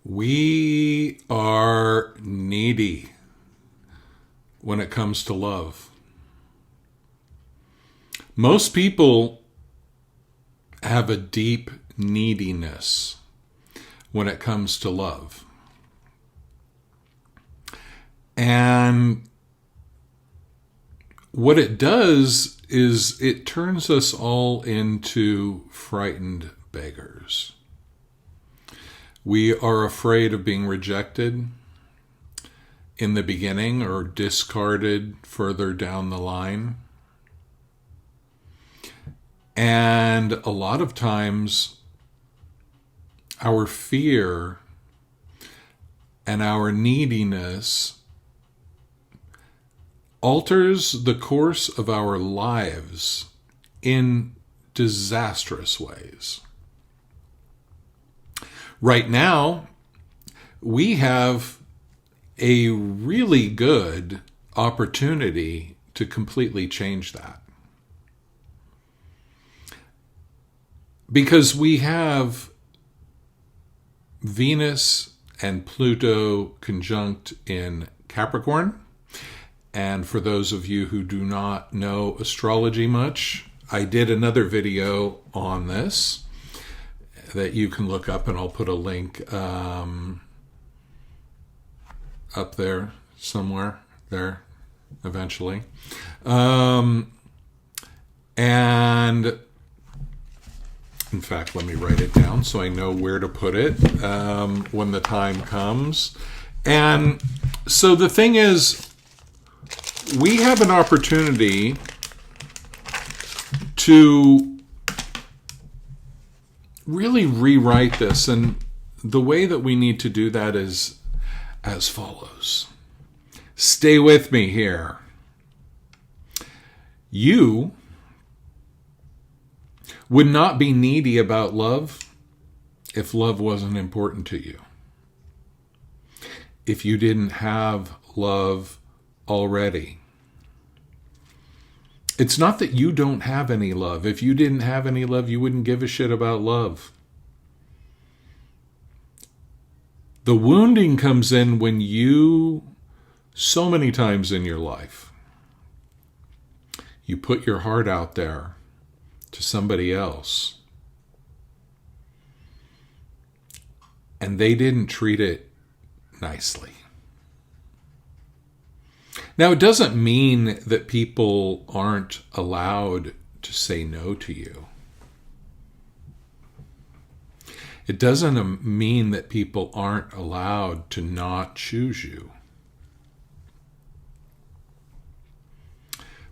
We are needy when it comes to love. Most people have a deep neediness when it comes to love. And what it does is it turns us all into frightened beggars. We are afraid of being rejected in the beginning or discarded further down the line. And a lot of times, our fear and our neediness alters the course of our lives in disastrous ways. Right now, we have a really good opportunity to completely change that. Because we have Venus and Pluto conjunct in Capricorn. And for those of you who do not know astrology much, I did another video on this that you can look up, and I'll put a link up there somewhere there eventually. And in fact, let me write it down so I know where to put it when the time comes. And so the thing is, we have an opportunity to really rewrite this. And the way that we need to do that is as follows. Stay with me here. You would not be needy about love if love wasn't important to you. If you didn't have love already. It's not that you don't have any love. If you didn't have any love, you wouldn't give a shit about love. The wounding comes in when you, so many times in your life, you put your heart out there to somebody else, and they didn't treat it nicely. Now, it doesn't mean that people aren't allowed to say no to you. It doesn't mean that people aren't allowed to not choose you.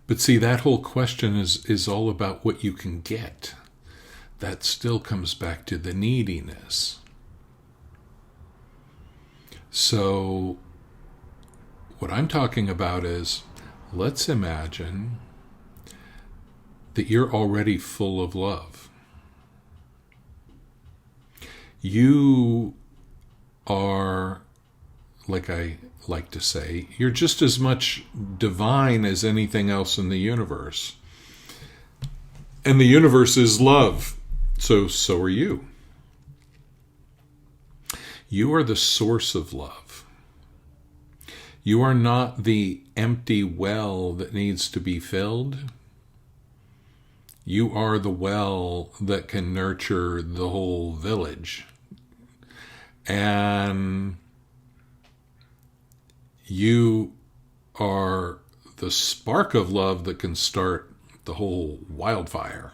But see, that whole question is all about what you can get. That still comes back to the neediness. So what I'm talking about is, let's imagine that you're already full of love. You are, like I like to say, you're just as much divine as anything else in the universe. And the universe is love. So are you. You are the source of love. You are not the empty well that needs to be filled. You are the well that can nurture the whole village. And you are the spark of love that can start the whole wildfire.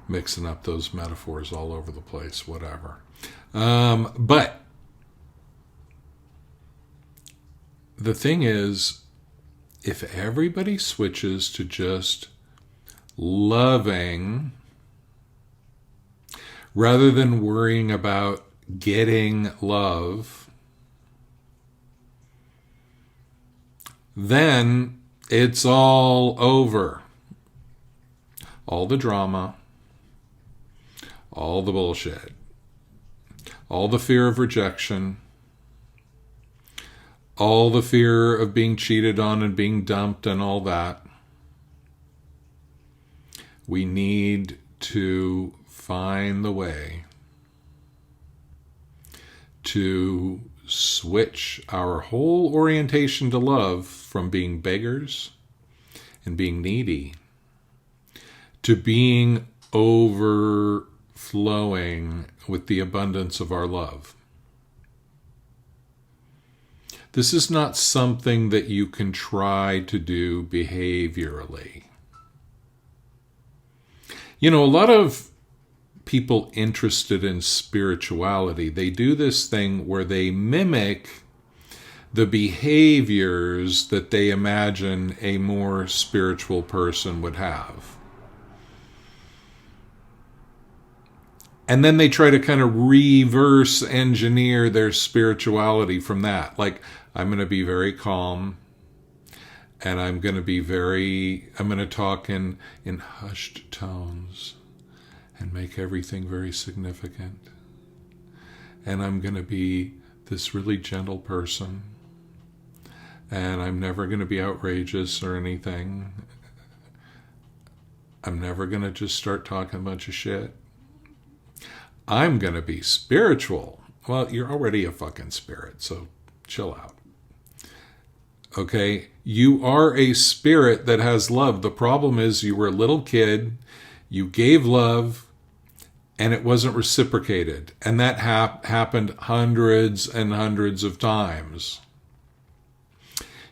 Mixing up those metaphors all over the place, whatever. But the thing is, if everybody switches to just loving rather than worrying about getting love, then it's all over. All the drama, all the bullshit, all the fear of rejection, all the fear of being cheated on and being dumped and all that. We need to find the way to switch our whole orientation to love from being beggars and being needy to being overflowing with the abundance of our love. This is not something that you can try to do behaviorally. You know, a lot of people interested in spirituality, they do this thing where they mimic the behaviors that they imagine a more spiritual person would have. And then they try to kind of reverse engineer their spirituality from that. Like, I'm going to be very calm, and I'm going to talk in hushed tones and make everything very significant. And I'm going to be this really gentle person. And I'm never going to be outrageous or anything. I'm never going to just start talking a bunch of shit. I'm going to be spiritual. Well, you're already a fucking spirit, so chill out. Okay? You are a spirit that has love. The problem is you were a little kid, you gave love, and it wasn't reciprocated. And that happened hundreds and hundreds of times.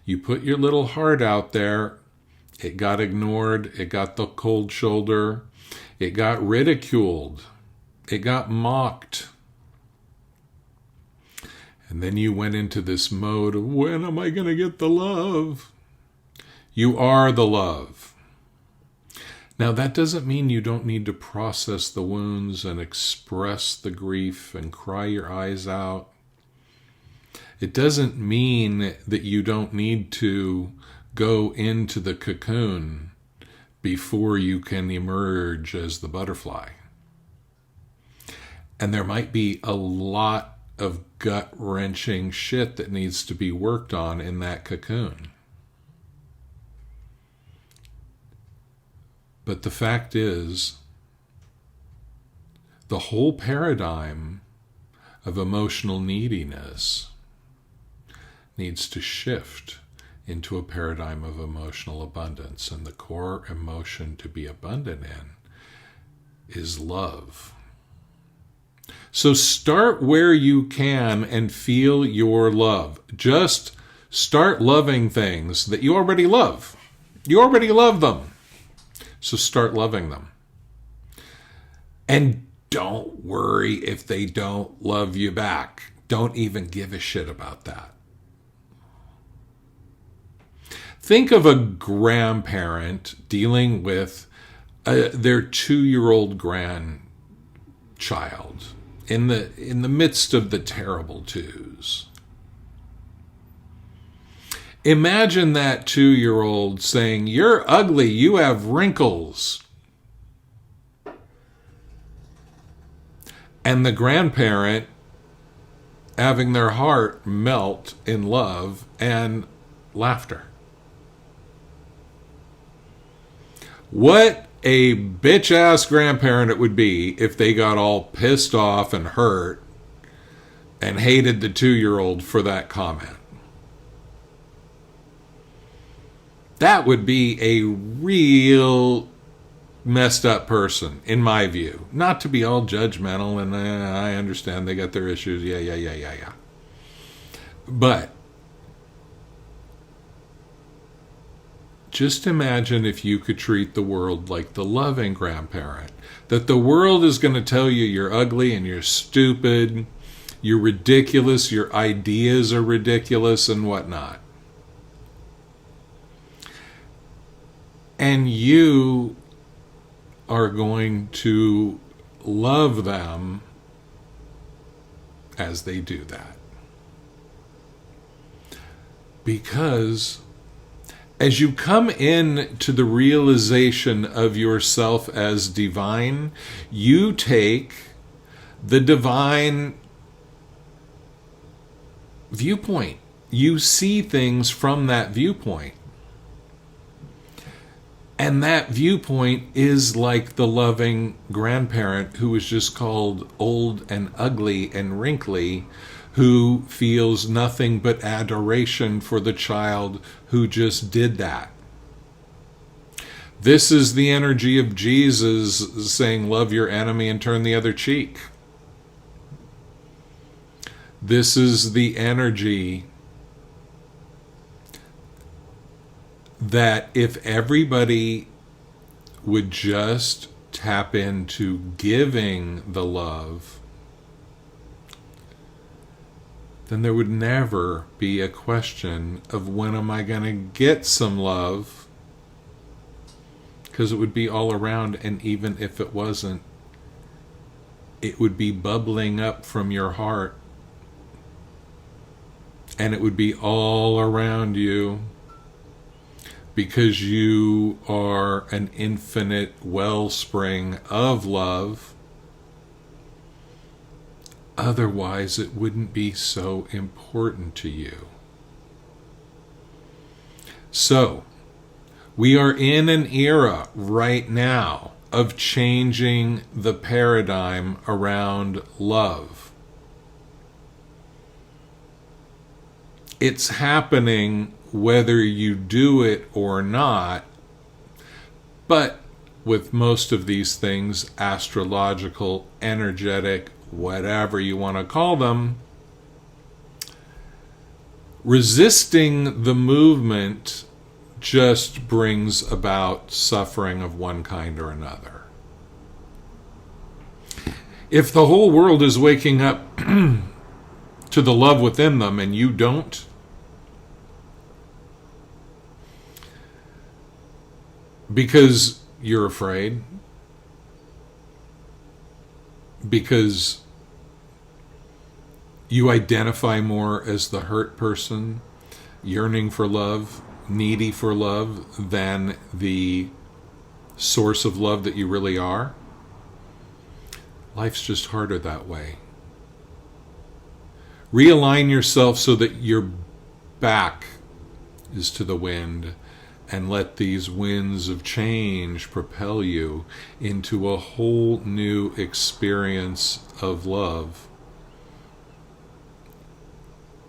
You put your little heart out there, it got ignored, it got the cold shoulder, it got ridiculed. It got mocked. And then you went into this mode of, when am I going to get the love? You are the love. Now, that doesn't mean you don't need to process the wounds and express the grief and cry your eyes out. It doesn't mean that you don't need to go into the cocoon before you can emerge as the butterfly. And there might be a lot of gut-wrenching shit that needs to be worked on in that cocoon. But the fact is, the whole paradigm of emotional neediness needs to shift into a paradigm of emotional abundance. And the core emotion to be abundant in is love. So start where you can and feel your love. Just start loving things that you already love. You already love them. So start loving them. And don't worry if they don't love you back. Don't even give a shit about that. Think of a grandparent dealing with their 2-year-old grandchild in the midst of the terrible twos. Imagine that 2-year-old saying, "You're ugly, you have wrinkles." And the grandparent having their heart melt in love and laughter. What a bitch-ass grandparent it would be if they got all pissed off and hurt and hated the 2-year-old for that comment. That would be a real messed up person, in my view. Not to be all judgmental, and I understand they got their issues, yeah. But just imagine if you could treat the world like the loving grandparent. That the world is going to tell you you're ugly and you're stupid, you're ridiculous, your ideas are ridiculous and whatnot. And you are going to love them as they do that. Because as you come in to the realization of yourself as divine, you take the divine viewpoint. You see things from that viewpoint. And that viewpoint is like the loving grandparent who is just called old and ugly and wrinkly, who feels nothing but adoration for the child who just did that. This is the energy of Jesus saying, love your enemy and turn the other cheek. This is the energy that if everybody would just tap into giving the love, then there would never be a question of when am I going to get some love, because it would be all around, and even if it wasn't, it would be bubbling up from your heart, and it would be all around you, because you are an infinite wellspring of love. Otherwise, it wouldn't be so important to you. So, we are in an era right now of changing the paradigm around love. It's happening whether you do it or not, but with most of these things, astrological, energetic, whatever you want to call them, resisting the movement just brings about suffering of one kind or another. If the whole world is waking up to the love within them and you don't, because you're afraid, because you identify more as the hurt person, yearning for love, needy for love, than the source of love that you really are, life's just harder that way. Realign yourself so that your back is to the wind, and let these winds of change propel you into a whole new experience of love.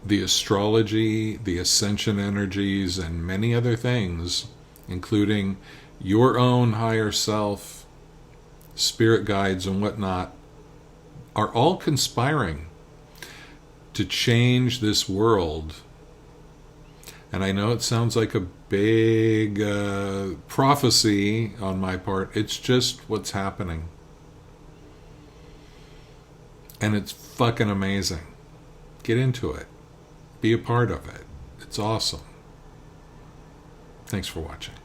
The astrology, the ascension energies, and many other things, including your own higher self, spirit guides and whatnot, are all conspiring to change this world. And I know it sounds like a big prophecy on my part. It's just what's happening. And it's fucking amazing. Get into it. Be a part of it. It's awesome. Thanks for watching.